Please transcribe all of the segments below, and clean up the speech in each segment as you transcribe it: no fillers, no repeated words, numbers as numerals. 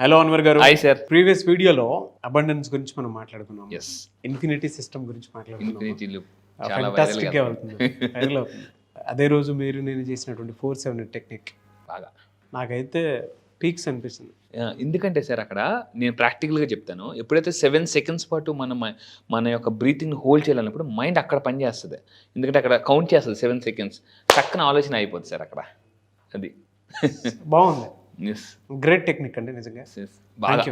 Hello Anwar గారు. Hi sir. Previous వీడియోలో abundance గురించి మనం మాట్లాడుకున్నాం. ఎస్, ఇన్ఫినిటీ సిస్టమ్ గురించి మాట్లాడుకున్నాం. ఇన్ఫినిటీలు చాలా ఫెంటాస్టిక్ గా వైరల్ అవుతుంది, వైరల్ అవుతుంది. అదే రోజు మీరు నేను చేసినటువంటి 4-7 టెక్నిక్ బాగా నాకైతే పీక్స్ అనిపిస్తుంది. ఎందుకంటే సార్ అక్కడ నేను ప్రాక్టికల్గా చెప్తాను, ఎప్పుడైతే 7 సెకండ్స్ పాటు మన యొక్క బ్రీతింగ్ హోల్డ్ చేయాలన్నప్పుడు మైండ్ అక్కడ పనిచేస్తుంది. ఎందుకంటే అక్కడ కౌంట్ చేస్తుంది 7 సెకండ్స్, చక్కన ఆలోచన అయిపోతుంది సార్ అక్కడ. అది బాగుంది, ఎస్, గ్రేట్ టెక్నిక్ అండి నిజంగా. బాగా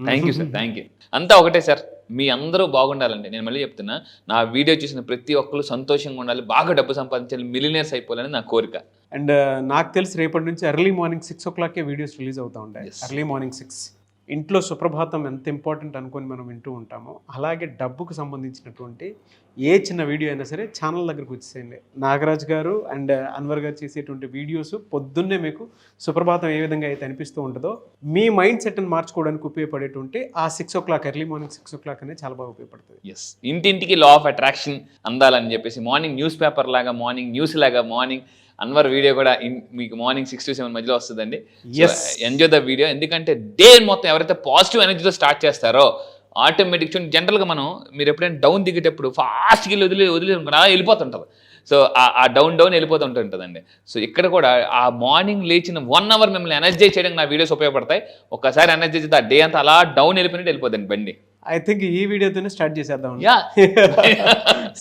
thank you sir, thank you. అంతా ఒకటే సార్, మీ అందరూ బాగుండాలంటే నేను మళ్ళీ చెప్తున్నా, నా వీడియో చూసిన ప్రతి ఒక్కరు సంతోషంగా ఉండాలి, బాగా డబ్బు సంపాదించాలి, మిలియనర్స్ అయిపోవాలని నా కోరిక. అండ్ నాకు తెలిసి రేపటి నుంచి early morning 6 o'clock videos release అవుతూ ఉంటాయి. ఎర్లీ మార్నింగ్ 6 ఇంట్లో సుప్రభాతం ఎంత ఇంపార్టెంట్ అనుకొని మనం వింటూ ఉంటామో, అలాగే డబ్బుకు సంబంధించినటువంటి ఏ చిన్న వీడియో అయినా సరే ఛానల్ దగ్గరకు వచ్చేసేయండి. నాగరాజ్ గారు అండ్ అన్వర్ గారు చేసేటువంటి వీడియోస్ పొద్దున్నే మీకు సుప్రభాతం ఏ విధంగా అయితే అనిపిస్తూ ఉంటుందో, మీ మైండ్ సెట్ని మార్చుకోవడానికి ఉపయోగపడేటువంటి ఆ 6 o'clock ఎర్లీ మార్నింగ్ 6 o'clock అనేది చాలా బాగా ఉపయోగపడుతుంది. ఎస్, ఇంటింటికి లా ఆఫ్ అట్రాక్షన్ అందాలని చెప్పేసి మార్నింగ్ న్యూస్ పేపర్ లాగా, మార్నింగ్ న్యూస్ లాగా, మార్నింగ్ అన్వర్ వీడియో కూడా మీకు మార్నింగ్ 6 to 7 మధ్యలో వస్తుందండి. Enjoy the video. ఎందుకంటే డే మొత్తం ఎవరైతే పాజిటివ్ ఎనర్జీతో స్టార్ట్ చేస్తారో ఆటోమేటిక్ చూడండి, జనరల్గా మీరు ఎప్పుడైనా డౌన్ దిగేటప్పుడు ఫాస్ట్గా వదిలి అలా వెళ్ళిపోతుంటుంది. సో ఆ డౌన్ వెళ్ళిపోతుంటుంటుందండి. సో ఇక్కడ కూడా ఆ మార్నింగ్ లేచిన 1 hour మిమ్మల్ని ఎనర్జైజ్ చేయడానికి నా వీడియోస్ ఉపయోగపడతాయి. ఒక్కసారి ఎనర్జైజ్ అయితే ఆ డే అంతా అలా డౌన్ వెళ్ళిపోతుందండి బండి. ఐ థింక్ ఈ వీడియోతోనే స్టార్ట్ చేసేద్దాం.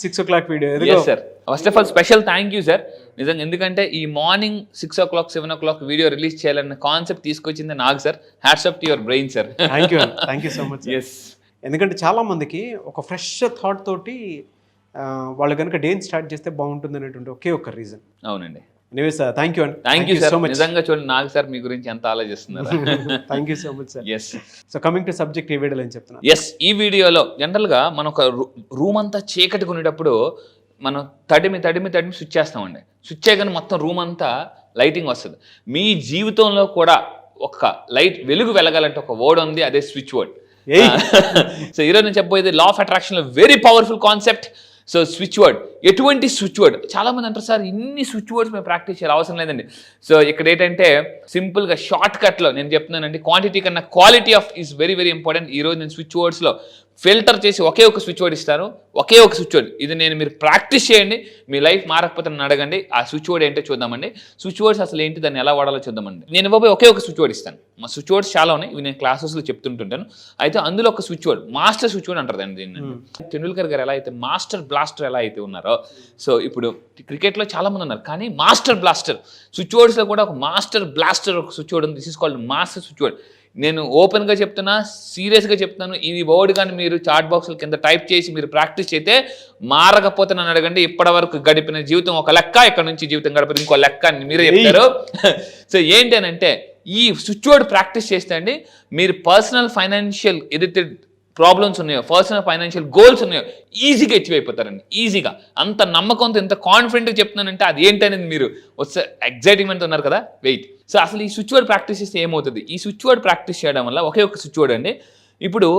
6 o'clock video sir. First of all special thank you sir నిజంగా. ఎందుకంటే ఈ morning 6 o'clock 7 o'clock video release చేయాలన్న కాన్సెప్ట్ తీసుకొచ్చింది నాకు sir. Hats up to your brain sir. Thank you so much. Yes, ఎందుకంటే చాలా మందికి ఒక ఫ్రెష్ థాట్ తోటి వాళ్ళు కనుక డేని స్టార్ట్ చేస్తే బాగుంటుంది అనేటువంటి ఒకే ఒక రీజన్. అవునండి. ఎనీవేస్ థ్యాంక్ యూ అండి. Thank you so much. నిజంగా చూడండి, నాకు సార్ మీ గురించి ఎంత ఆలోచిస్తున్నారు. Thank you so much sir. Yes. So coming to subject, ఈ వీడియోలో ఏం చెప్తున్నా. ఎస్, ఈ వీడియోలో జనరల్గా మనం ఒక రూమ్ అంతా చీకటి కొనేటప్పుడు మనం తడిమి స్విచ్ చేస్తామండి. స్విచ్ చేయగానే మొత్తం రూమ్ అంతా లైటింగ్ వస్తుంది. మీ జీవితంలో కూడా ఒక లైట్ వెలగాలంటే ఒక వర్డ్ ఉంది, అదే స్విచ్ వర్డ్. సో ఈరోజు నేను చెప్పబోయేది లా ఆఫ్ అట్రాక్షన్ లో very powerful concept. So switch word. ఎటువంటి స్విచ్ వర్డ్? చాలా మంది అంటారు సార్ ఇన్ని స్విచ్ వర్డ్స్ మేము ప్రాక్టీస్ చేయాలి, అవసరం లేదండి. సో ఇక్కడ ఏంటంటే సింపుల్గా షార్ట్ కట్లో నేను చెప్తున్నానండి, క్వాంటిటీ కన్నా quality of is very very important. ఈరోజు నేను స్విచ్ వర్డ్స్లో ఫిల్టర్ చేసి ఒకే ఒక స్విచ్ వర్డ్ ఇస్తాను, ఒకే ఒక స్విచ్ వర్డ్. ఇది మీరు ప్రాక్టీస్ చేయండి, మీ లైఫ్ మారకపోతే నన్ను అడగండి. ఆ స్విచ్ వర్డ్ ఏంటో చూద్దామండి. స్విచ్ వర్డ్స్ అసలు ఏంటి, దాన్ని ఎలా వాడాలో చూద్దామండి. నేను ఇవ్వబోయే ఒకే ఒక స్విచ్ వర్డ్ ఇస్తాను. మా స్విచ్ వర్డ్స్ చాలా ఉన్నాయి, ఇవి నేను క్లాసెస్లో చెప్తుంటుంటాను. అయితే అందులో ఒక switch word, master switch word అంటారు దాన్ని. దీన్ని టెండూల్కర్ గారు ఎలా అయితే మాస్టర్ బ్లాస్టర్ ఎలా అయితే ఉన్నారో, సో ఇప్పుడు క్రికెట్లో చాలా మంది ఉన్నారు, కానీ మాస్టర్ బ్లాస్టర్ స్విచ్ వర్డ్స్లో కూడా ఒక మాస్టర్ బ్లాస్టర్ ఒక స్విచ్ వర్డ్ ఉంది. This is called master switch word. నేను ఓపెన్గా చెప్తున్నా, సీరియస్గా చెప్తాను, ఈ వర్డ్ కానీ మీరు చాట్ బాక్స్ల కింద టైప్ చేసి మీరు ప్రాక్టీస్ చేస్తే మారకపోతే నన్ను అడగండి. ఇప్పటి వరకు గడిపిన జీవితం ఒక లెక్క, ఇక్కడ నుంచి జీవితం గడిపేది ఇంకో లెక్క అని మీరే చెప్తారు. సో ఏంటి అని అంటే, ఈ స్విచ్ వర్డ్ ప్రాక్టీస్ చేస్తే అండి మీరు పర్సనల్ ఫైనాన్షియల్ ఏదైతే ప్రాబ్లమ్స్ ఉన్నాయో, పర్సనల్ ఫైనాన్షియల్ గోల్స్ ఉన్నాయో ఈజీగా అచీవ్ అయిపోతారండి. ఈజీగా. అంత నమ్మకంతో, ఎంత కాన్ఫిడెంట్గా చెప్తున్నానంటే అది ఏంటనేది మీరు వస్తే ఎగ్జైటింగ్మెంట్ ఉన్నారు కదా, వెయిట్. సో అసలు ఈ స్విచ్ వర్డ్ ప్రాక్టీస్ చేస్తే ఏమవుతుంది? ఈ స్విచ్ వర్డ్ ప్రాక్టీస్ చేయడం వల్ల ఒకే ఒక స్విచ్ వర్డ్ అండి. ఇప్పుడు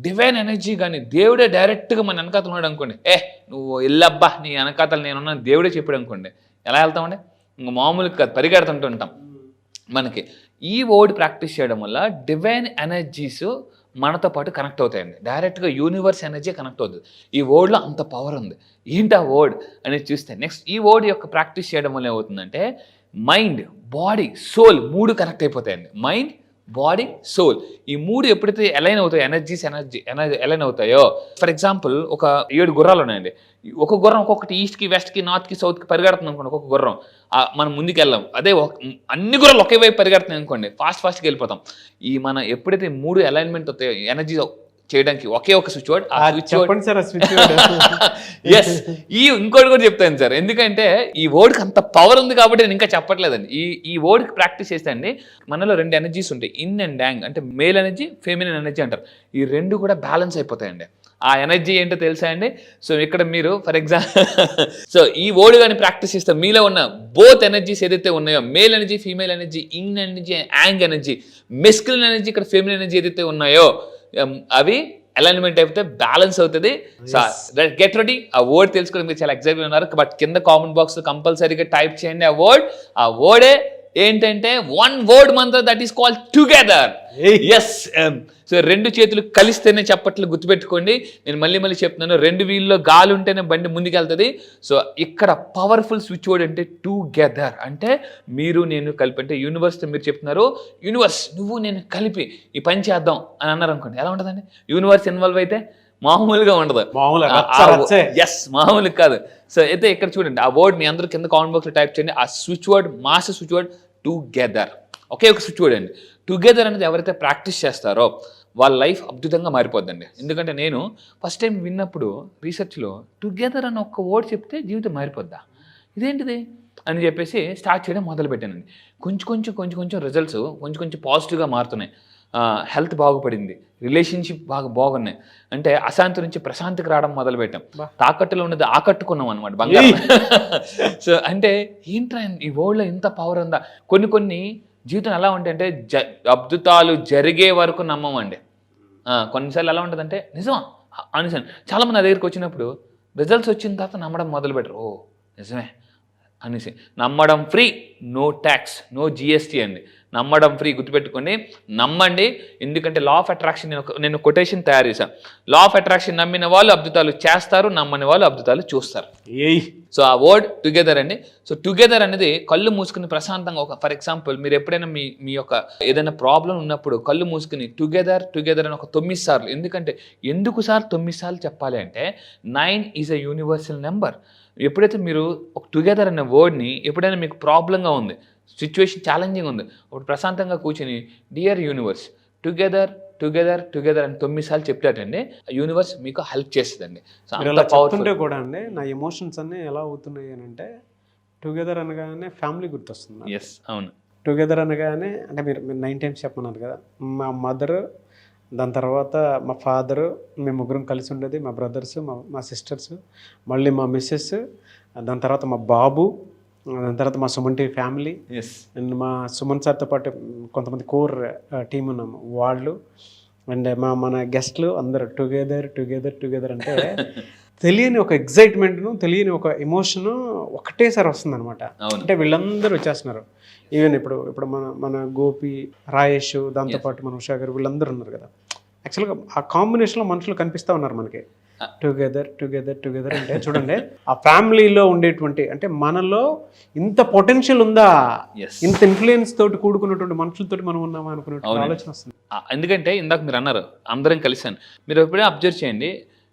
డివైన్ ఎనర్జీ కానీ దేవుడే డైరెక్ట్గా మన వెనకాతలు ఉన్నాడు అనుకోండి, నువ్వు ఎల్లబ్బా నీ వెనకాతలు నేనున్నా దేవుడే చెప్పాడు అనుకోండి, ఎలా వెళ్తామండి? ఇంకా మామూలుగా పరిగెడుతుంటూ ఉంటాం. మనకి ఈ వర్డ్ ప్రాక్టీస్ చేయడం వల్ల డివైన్ ఎనర్జీస్ మనతో పాటు కనెక్ట్ అవుతాయండి. డైరెక్ట్గా యూనివర్స్ ఎనర్జీ కనెక్ట్ అవుతుంది. ఈ వర్డ్లో అంత పవర్ ఉంది. ఏంటి ఆ వర్డ్ అనేది చూస్తే, నెక్స్ట్ ఈ వర్డ్ యొక్క ప్రాక్టీస్ చేయడం వల్ల ఏమవుతుందంటే మైండ్, బాడీ, సోల్ 3 కనెక్ట్ అయిపోతాయండి. మైండ్, బాడీ, సోల్ ఈ 3 ఎప్పుడైతే అలైన్ అవుతాయో, ఎనర్జీ అలైన్ అవుతాయో, ఫర్ ఎగ్జాంపుల్ ఒక 7 గుర్రాలు ఉన్నాయండి. ఒక గుర్రం ఒక్కొక్కటి ఈస్ట్కి, వెస్ట్కి, నార్త్కి, సౌత్కి పరిగెడుతుంది అనుకోండి. ఒక్కొక్క గుర్రం మనం ముందుకు వెళ్ళాం. అదే అన్ని గుర్రాలు ఒకే వైపు పరిగెడుతున్నాయి అనుకోండి, ఫాస్ట్గా వెళ్ళిపోతాం. ఈ మన ఎప్పుడైతే 3 అలైన్మెంట్ అవుతాయో ఎనర్జీ చేయడానికి ఒకే ఒక స్విచ్ వర్డ్. ఎస్, ఈ ఇంకోటి కూడా చెప్తాను సార్, ఎందుకంటే ఈ వర్డ్కి అంత పవర్ ఉంది కాబట్టి నేను ఇంకా చెప్పట్లేదండి. ఈ వర్డ్కి ప్రాక్టీస్ చేస్తే అండి మనలో 2 ఎనర్జీస్ ఉంటాయి, ఇన్ అండ్ యాంగ్, అంటే మేల్ ఎనర్జీ, ఫెమినిన్ ఎనర్జీ అంటారు. ఈ 2 కూడా బ్యాలెన్స్ అయిపోతాయండి. ఆ ఎనర్జీ ఏంటో తెలుసా అండి? సో ఇక్కడ మీరు ఫర్ ఎగ్జాంపుల్ సో ఈ వర్డ్ కానీ ప్రాక్టీస్ చేస్తే మీలో ఉన్న బోత్ ఎనర్జీస్ ఏదైతే ఉన్నాయో, male energy, female energy, yin energy, yang energy, masculine energy, ఇక్కడ ఫెమినిన్ ఎనర్జీ ఏదైతే ఉన్నాయో అవి అలైన్మెంట్ అయిపోతే బ్యాలెన్స్ అవుతుంది. Get ready. ఆ వర్డ్ తెలుసుకొని మీరు చాలా ఎక్సైట్గా ఉన్నారు, బట్ కింద కామెంట్ బాక్స్ కంపల్సరీగా టైప్ చేయండి ఆ వర్డే ఏంటంటే one word mantra that is called together. Yes, so రెండు చేతులు కలిస్తేనే చప్పట్లు, గుర్తుపెట్టుకోండి. నేను మళ్ళీ చెప్తున్నాను, రెండు వీల్లో గాలి ఉంటేనే బండి ముందుకెళ్తుంది. సో ఇక్కడ పవర్ఫుల్ స్విచ్ వర్డ్ అంటే టుగెదర్. అంటే మీరు నేను కలిపి, అంటే యూనివర్స్తో మీరు చెప్తున్నారు, యూనివర్స్ నువ్వు నేను కలిపి ఈ పని చేద్దాం అని అన్నారు అనుకోండి, ఎలా ఉంటుందండి? యూనివర్స్ ఇన్వాల్వ్ అయితే మామూలుగా ఉండదు, మామూలుగా కాదు. సో అయితే ఇక్కడ చూడండి, ఆ వర్డ్ మీ అందరూ కింద కామెంట్ బాక్స్లో టైప్ చేయండి. ఆ switch word, master switch word together. ఒకే ఒక స్విచ్ వర్డ్ అండి. టుగెదర్ అనేది ఎవరైతే ప్రాక్టీస్ చేస్తారో వాళ్ళ లైఫ్ అద్భుతంగా మారిపోద్దండి. ఎందుకంటే నేను ఫస్ట్ టైం విన్నప్పుడు రీసెర్చ్లో టుగెదర్ అని ఒక్క వర్డ్ చెప్తే జీవితం మారిపోద్దా, ఇదేంటిది అని చెప్పేసి స్టార్ట్ చేయడం మొదలుపెట్టానండి. కొంచెం రిజల్ట్స్ కొంచెం పాజిటివ్గా మారుతున్నాయి. హెల్త్ బాగుపడింది, రిలేషన్షిప్ బాగున్నాయి. అంటే అశాంతి నుంచి ప్రశాంతికి రావడం మొదలుపెట్టాం. తాకట్టులో ఉన్నది ఆకట్టుకున్నాం అనమాట, బంగారం. సో అంటే ఏంట్రా ఈ వరల్డ్లో ఇంత పవర్ ఉందా? కొన్ని జీవితం ఎలా ఉంటాయంటే అద్భుతాలు జరిగే వరకు నమ్మమండి. కొన్నిసార్లు ఎలా ఉంటుందంటే నిజమా అనేసి చాలామంది నా దగ్గరికి వచ్చినప్పుడు రిజల్ట్స్ వచ్చిన తర్వాత నమ్మడం మొదలు పెట్టరు. ఓ నిజమే అనేసి. నమ్మడం free, no tax, no GST అండి. నమ్మడం ఫ్రీ, గుర్తుపెట్టుకోండి, నమ్మండి. ఎందుకంటే లా ఆఫ్ అట్రాక్షన్ నేను కొటేషన్ తయారు చేశాను. లా ఆఫ్ అట్రాక్షన్ నమ్మిన వాళ్ళు అద్భుతాలు చేస్తారు, నమ్మని వాళ్ళు అద్భుతాలు చూస్తారు. సో ఆ వర్డ్ టుగెదర్ అండి. సో టుగెదర్ అనేది కళ్ళు మూసుకుని ప్రశాంతంగా, ఒక ఫర్ ఎగ్జాంపుల్ మీరు ఎప్పుడైనా మీ యొక్క ఏదైనా ప్రాబ్లం ఉన్నప్పుడు కళ్ళు మూసుకుని టుగెదర్ అని ఒక 9 సార్లు. ఎందుకు సార్ 9 సార్లు చెప్పాలి అంటే 9 ఈజ్ అ యూనివర్సల్ నెంబర్. ఎప్పుడైతే మీరు ఒక టుగెదర్ అనే వర్డ్ని, ఎప్పుడైనా మీకు ప్రాబ్లంగా ఉంది, సిచ్యువేషన్ ఛాలెంజింగ్ ఉంది, అప్పుడు ప్రశాంతంగా కూర్చొని డియర్ యూనివర్స్ టుగెదర్ అని 9 సార్లు చెప్తాటండి, యూనివర్స్ మీకు హెల్ప్ చేస్తుందండి. సో అలా చెప్తుంటే కూడా అండి నా ఎమోషన్స్ అన్నీ ఎలా అవుతున్నాయి అని అంటే, టుగెదర్ అనగానే ఫ్యామిలీ గుర్తొస్తుంది. ఎస్, అవును. టుగెదర్ అనగానే అంటే మీరు 9 టైమ్స్ చెప్పమన్నారు కదా, మా మదర్, దాని తర్వాత మా ఫాదరు, మేము ముగ్గురం కలిసి ఉండేది, మా బ్రదర్స్, మా సిస్టర్స్, మళ్ళీ మా మిస్సెస్, దాని తర్వాత మా బాబు, దాని తర్వాత మా సుమన్ టీవీ ఫ్యామిలీ, అండ్ మా సుమన్ సార్తో పాటు కొంతమంది కోర్ టీం ఉన్నాము వాళ్ళు, అండ్ మన గెస్ట్లు అందరూ టుగెదర్ అంటే తెలియని ఒక ఎగ్జైట్మెంట్ను, తెలియని ఒక ఎమోషను ఒకటేసారి వస్తుందన్నమాట. అంటే వీళ్ళందరూ వచ్చేస్తున్నారు. ఈవెన్ ఇప్పుడు మన గోపి, రాయేష్, దాంతోపాటు మన ఉషా గారు, వీళ్ళందరూ ఉన్నారు కదా. యాక్చువల్గా ఆ కాంబినేషన్లో మనుషులు కనిపిస్తూ ఉన్నారు మనకి. టుగెదర్ అంటే చూడండి, ఆ ఫ్యామిలీలో ఉండేటువంటి, అంటే మనలో ఇంత పొటెన్షియల్ ఉందా, ఇంత ఇన్ఫ్లుయెన్స్ తోటి కూడుకున్నటువంటి మనుషులతోటి మనం ఉన్నామా అనుకున్నటువంటి ఆలోచన వస్తుంది. ఎందుకంటే ఇందాక మీరు అన్నారు అందరం కలిసాను, మీరు ఎప్పుడే అబ్జర్వ్ చేయండి,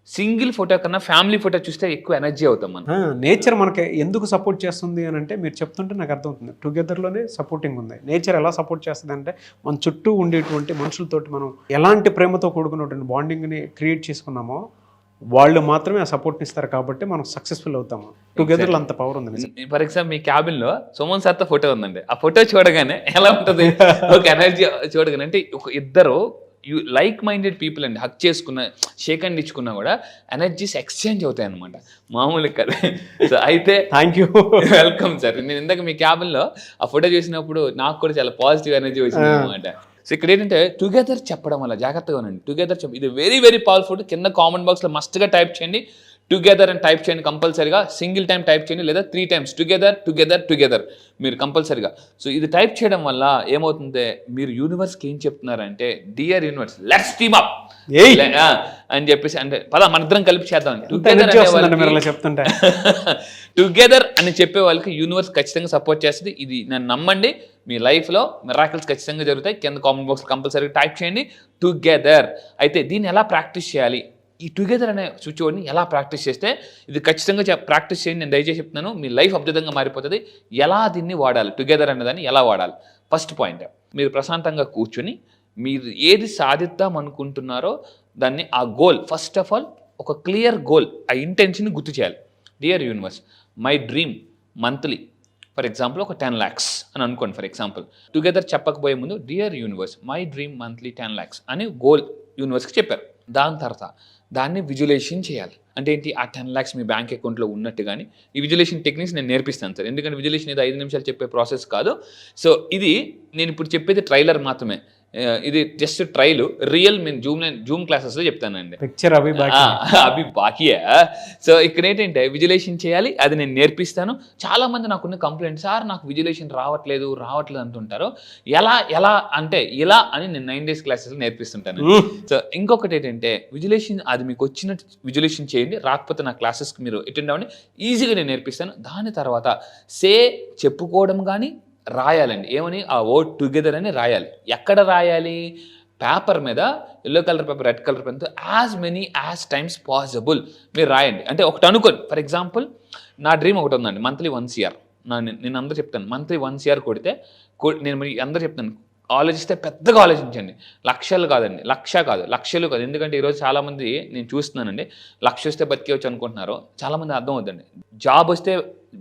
సింగిల్ ఫోటో కన్నా ఫ్యామిలీ ఫోటో చూస్తే ఎక్కువ ఎనర్జీ అవుతాం మనం. నేచర్ మనకి ఎందుకు సపోర్ట్ చేస్తుంది అని అంటే, మీరు చెప్తుంటే నాకు అర్థమవుతుంది, టుగెదర్లోనే సపోర్టింగ్ ఉంది. నేచర్ ఎలా సపోర్ట్ చేస్తుంది అంటే, మన చుట్టూ ఉండేటువంటి మనుషులతోటి మనం ఎలాంటి ప్రేమతో కూడుకున్నటువంటి బాండింగ్ని క్రియేట్ చేసుకున్నామో వాళ్ళు మాత్రమే ఆ సపోర్ట్ని ఇస్తారు, కాబట్టి మనం సక్సెస్ఫుల్ అవుతాము. టుగెదర్లో అంత పవర్ ఉంది. ఫర్ ఎగ్జాంపుల్ మీ క్యాబిన్లో సుమన్ సార్తో ఫోటో ఉందండి, ఆ ఫోటో చూడగానే ఎలా ఉంటుంది, ఒక ఎనర్జీ చూడగానే, అంటే ఒక ఇద్దరు లైక్ మైండెడ్ పీపుల్ అండి, హక్ చేసుకున్న, షేక్ హ్యాండ్ ఇచ్చుకున్నా కూడా ఎనర్జీస్ ఎక్స్చేంజ్ అవుతాయి అనమాట, మామూలుగా కదా. సో అయితే థ్యాంక్ యూ, వెల్కమ్ సార్. నేను ఇందాక మీ క్యాబిన్లో ఆ ఫోటో చూసినప్పుడు నాకు కూడా చాలా పాజిటివ్ ఎనర్జీ వచ్చింది అనమాట. సో ఇక్కడ ఏంటంటే టుగెదర్ చెప్పడం వల్ల జాగ్రత్తగా ఉండండి. టుగెదర్ ఇది వెరీ పవర్ఫుల్. కింద కామెంట్ బాక్స్లో మస్ట్గా టైప్ చేయండి, టుగెదర్ అని టైప్ చేయండి కంపల్సరీగా. సింగిల్ టైం టైప్ చేయండి, లేదా 3 times టుగెదర్ మీరు కంపల్సరీగా. సో ఇది టైప్ చేయడం వల్ల ఏమవుతుంది, మీరు యూనివర్స్కి ఏం చెప్తున్నారంటే, dear universe let's team up అని చెప్పేసి, అంటే పదా మనిద్దరం కలిపి చేద్దాం. టుగెదర్ అని చెప్పే వాళ్ళకి యూనివర్స్ ఖచ్చితంగా సపోర్ట్ చేస్తుంది. ఇది నన్ను నమ్మండి, మీ లైఫ్లో మిరాకిల్స్ ఖచ్చితంగా జరుగుతాయి. కింద కామెంట్ బాక్స్ కంపల్సరీగా టైప్ చేయండి టుగెదర్. అయితే దీన్ని ఎలా ప్రాక్టీస్ చేయాలి, ఈ టుగెదర్ అనే స్విచ్ వర్డ్ని ఎలా ప్రాక్టీస్ చేస్తే, ఇది ఖచ్చితంగా ప్రాక్టీస్ చేయండి. నేను దయచేసి చెప్తున్నాను, మీ లైఫ్ అద్భుతంగా మారిపోతుంది. ఎలా దీన్ని వాడాలి, టుగెదర్ అనేదాన్ని ఎలా వాడాలి? ఫస్ట్ పాయింట్, మీరు ప్రశాంతంగా కూర్చొని మీరు ఏది సాధిద్దాం అనుకుంటున్నారో దాన్ని, ఆ గోల్, ఫస్ట్ ఆఫ్ ఆల్ ఒక క్లియర్ గోల్, ఆ ఇంటెన్షన్ గుర్తు చేయాలి. Dear universe, my dream monthly, for example ఒక 10 lakhs అని అనుకోండి. ఫర్ ఎగ్జాంపుల్ టుగెదర్ చెప్పకపోయే ముందు dear universe my dream monthly 10 lakhs అని గోల్ యూనివర్స్కి చెప్పారు. దాని తర్వాత దాన్ని విజువలైజేషన్ చేయాలి. అంటే ఏంటి, ఆ 10 lakhs మీ బ్యాంక్ అకౌంట్లో ఉన్నట్టు. కానీ ఈ విజువలైజేషన్ టెక్నిక్స్ నేను నేర్పిస్తాను సార్, ఎందుకంటే విజువలైజేషన్ ఏదో 5 నిమిషాలు చెప్పే ప్రాసెస్ కాదు. సో ఇది నేను ఇప్పుడు చెప్పేది ట్రైలర్ మాత్రమే. ఇది జస్ట్ ట్రైల్, రియల్ నేను జూమ్ క్లాసెస్లో చెప్తానండి. పిక్చర్ అవి అవి బాకీయా. సో ఇక్కడ ఏంటంటే విజువలైజేషన్ చేయాలి, అది నేను నేర్పిస్తాను. చాలా మంది నాకున్న కంప్లైంట్, సార్ నాకు విజువలైజేషన్ రావట్లేదు అంటుంటారు. ఎలా అంటే ఇలా అని నేను 9 days క్లాసెస్ నేర్పిస్తుంటాను. సో ఇంకొకటి ఏంటంటే విజువలైజేషన్, అది మీకు వచ్చిన విజువలైజేషన్ చేయండి, రాకపోతే నా క్లాసెస్కి మీరు అటెండ్ అవ్వండి, ఈజీగా నేను నేర్పిస్తాను. దాని తర్వాత చెప్పుకోవడం కానీ రాయాలండి. ఏమని? ఆ వర్డ్ టుగెదర్ అని రాయాలి. ఎక్కడ రాయాలి? పేపర్ మీద, yellow colour paper, red colour పెన్తో యాజ్ మెనీ టైమ్స్ పాసిబుల్ మీరు రాయండి. అంటే ఒకటి అనుకోండి, ఫర్ ఎగ్జాంపుల్ నా డ్రీమ్ ఒకటి ఉందండి, మంత్లీ 1 CR. నేను అందరూ చెప్తాను, మంత్లీ 1 CR కొడితే నేను మరి అందరూ చెప్తాను, ఆలోచిస్తే పెద్దగా ఆలోచించండి. లక్షలు కాదండి, లక్షలు కాదు. ఎందుకంటే ఈరోజు చాలామంది నేను చూస్తున్నానండి, 1,00,000 వస్తే బతికేవచ్చు అనుకుంటున్నారు. చాలామంది అర్థం అవుతుందండి, జాబ్ వస్తే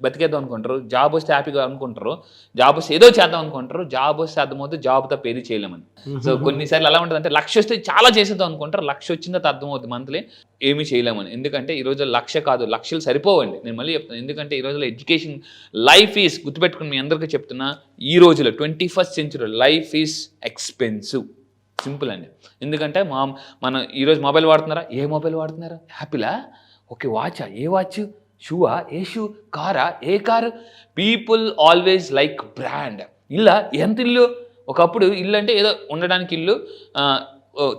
బతికేద్దాం అనుకుంటారు, జాబ్ వస్తే హ్యాపీగా అనుకుంటారు, జాబ్ వస్తే ఏదో చేద్దాం అనుకుంటారు, జాబ్ వస్తే అర్థమవుతుంది జాబ్ తప్ప ఏది చేయలేమని. సో కొన్నిసార్లు ఎలా ఉంటుంది అంటే 1,00,000 వస్తే చాలా చేసేద్దాం అనుకుంటారు, 1,00,000 వచ్చిన తర్వాత అర్థమవుతుంది మంత్లీ ఏమీ చేయలేమని. ఎందుకంటే ఈరోజు 1,00,000 కాదు, లక్షలు సరిపోవండి. నేను మళ్ళీ చెప్తాను, ఎందుకంటే ఈ రోజులో ఎడ్యుకేషన్ లైఫ్ ఈజ్, గుర్తుపెట్టుకుని మీ అందరికీ చెప్తున్నా, ఈ రోజులో 21st century life is expensive. Simple అండి. ఎందుకంటే మనం ఈరోజు మొబైల్ వాడుతున్నారా? ఏ మొబైల్ వాడుతున్నారు? యాపిలా? ఓకే. వాచా? ఏ వాచ్? షూవా? ఏ షూ? కారా? ఏ car? People always like brand. ఇల్లా? ఎంత ఇల్లు? ఒకప్పుడు ఇల్లు అంటే ఏదో ఉండడానికి ఇల్లు,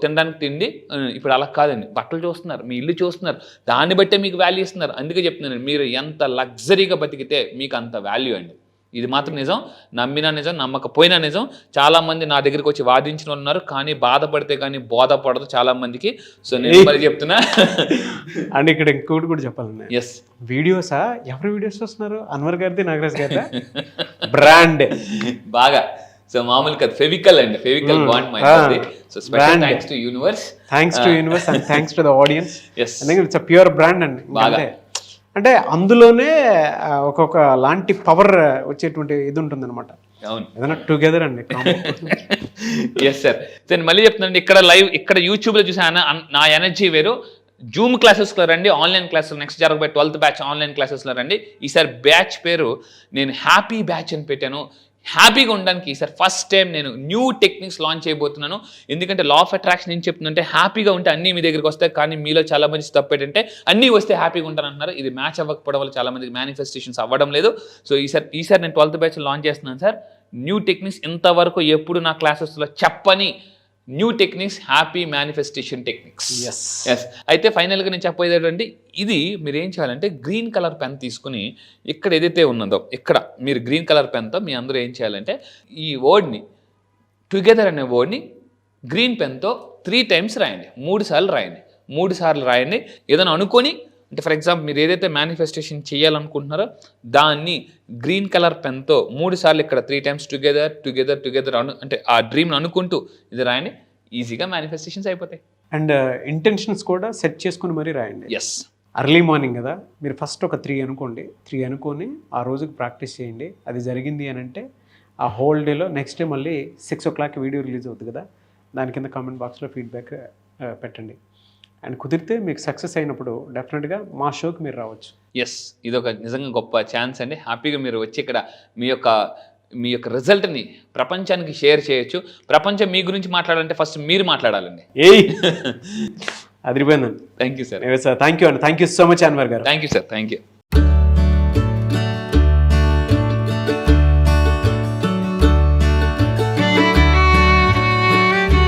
తినడానికి తిండి. ఇప్పుడు అలా కాదండి, బట్టలు చూస్తున్నారు, మీ ఇల్లు చూస్తున్నారు, దాన్ని బట్టే మీకు వాల్యూ ఇస్తున్నారు. అందుకే చెప్తున్నాను, మీరు ఎంత లగ్జరీగా బతికితే మీకు అంత వాల్యూ అండి. ఇది మాత్రం నిజం, నమ్మినా నిజం, నమ్మకపోయినా నిజం. చాలామంది నా దగ్గరికి వచ్చి వాదించిన వాళ్ళు ఉన్నారు, కానీ బాధపడితే కానీ బోధపడదు చాలామందికి. సో నేను మరి చెప్తున్నా. అండ్ ఇక్కడ ఇంకోటి కూడా చెప్పాలండి, ఎస్, వీడియోసా? ఎవరి వీడియోస్ వస్తున్నారు? అన్వర్ గారిది, నాగరాజ్ గారి బ్రాండ్ బాగా. సో మామూలు కదా, ఫెవికల్ అండి, ఫెవికల్ బాండ్ మై. So special thanks to universe, and thanks to the audience. Yes, it's a pure brand అండి. బాగా అంటే అందులోనే ఒక్కొక్క లాంటి పవర్ వచ్చేటువంటి ఇది ఉంటుంది అనమాట. అవును, ఏదైనా టుగెదర్ అండి. Yes sir. నేను మళ్ళీ చెప్తున్నాను, ఇక్కడ లైవ్, ఇక్కడ యూట్యూబ్లో చూసా నా ఎనర్జీ వేరు. జూమ్ క్లాసెస్లో రండి, ఆన్లైన్ క్లాసెస్, నెక్స్ట్ జరగబోయే 12th బ్యాచ్ ఆన్లైన్ క్లాసెస్లో రండి. ఈసారి బ్యాచ్ పేరు నేను హ్యాపీ బ్యాచ్ అని పెట్టాను. హ్యాపీగా ఉండడానికి ఈసారి ఫస్ట్ టైం నేను న్యూ టెక్నిక్స్ లాంచ్ చేయబోతున్నాను. ఎందుకంటే లా ఆఫ్ అట్రాక్షన్ ఏం చెప్తుందంటే, హ్యాపీగా ఉంటే అన్నీ మీ దగ్గరికి వస్తాయి. కానీ మీలో చాలా మంది తప్పు ఏంటంటే అన్నీ వస్తే హ్యాపీగా ఉంటారు అంటున్నారు. ఇది మ్యాచ్ అవ్వకపోవడం వల్ల చాలా మందికి మేనిఫెస్టేషన్స్ అవ్వడం లేదు. సో ఈసారి నేను 12th బ్యాచ్ లాంచ్ చేస్తున్నాను సార్. న్యూ టెక్నిక్స్, ఇంతవరకు ఎప్పుడు నా క్లాసెస్లో చెప్పని new techniques, happy manifestation techniques. Yes. అయితే ఫైనల్గా నేను చెప్పేది ఏంటంటే, ఇది మీరు ఏం చేయాలంటే గ్రీన్ కలర్ పెన్ తీసుకుని ఇక్కడ ఏదైతే ఉన్నదో, ఇక్కడ మీరు గ్రీన్ కలర్ పెన్తో మీ అందరూ ఏం చేయాలంటే ఈ వర్డ్ని, టుగెదర్ అనే వర్డ్ని గ్రీన్ పెన్తో 3 times రాయండి, 3 సార్లు రాయండి. 3 సార్లు రాయండి. ఏదైనా అనుకొని, అంటే ఫర్ ఎగ్జాంపుల్ మీరు ఏదైతే మేనిఫెస్టేషన్ చేయాలనుకుంటున్నారో దాన్ని గ్రీన్ కలర్ పెన్తో 3 సార్లు ఇక్కడ 3 times టుగెదర్ అంటే ఆ డ్రీమ్ని అనుకుంటూ ఇది రాయండి. ఈజీగా మేనిఫెస్టేషన్స్ అయిపోతాయి. అండ్ ఇంటెన్షన్స్ కూడా సెట్ చేసుకుని మరీ రాయండి. ఎస్. అర్లీ మార్నింగ్ కదా, మీరు ఫస్ట్ ఒక 3 అనుకోండి. 3 అనుకొని ఆ రోజుకి ప్రాక్టీస్ చేయండి. అది జరిగింది అని అంటే ఆ హోల్ డేలో నెక్స్ట్ డే మళ్ళీ 6 o'clock వీడియో రిలీజ్ అవుతుంది కదా, దాని కింద కామెంట్ బాక్స్లో ఫీడ్బ్యాక్ పెట్టండి. అండ్ కుదిరితే మీకు సక్సెస్ అయినప్పుడు డెఫినెట్గా మా షోకి మీరు రావచ్చు. ఎస్, ఇది ఒక నిజంగా గొప్ప ఛాన్స్ అండి. హ్యాపీగా మీరు వచ్చి ఇక్కడ మీ యొక్క రిజల్ట్ని ప్రపంచానికి షేర్ చేయొచ్చు. ప్రపంచం మీ గురించి మాట్లాడాలంటే ఫస్ట్ మీరు మాట్లాడాలండి. అదిరిపోయిందండి. Thank you sir. Thank you అండి. Thank you so much Anwar గారు. Thank you sir. Thank you.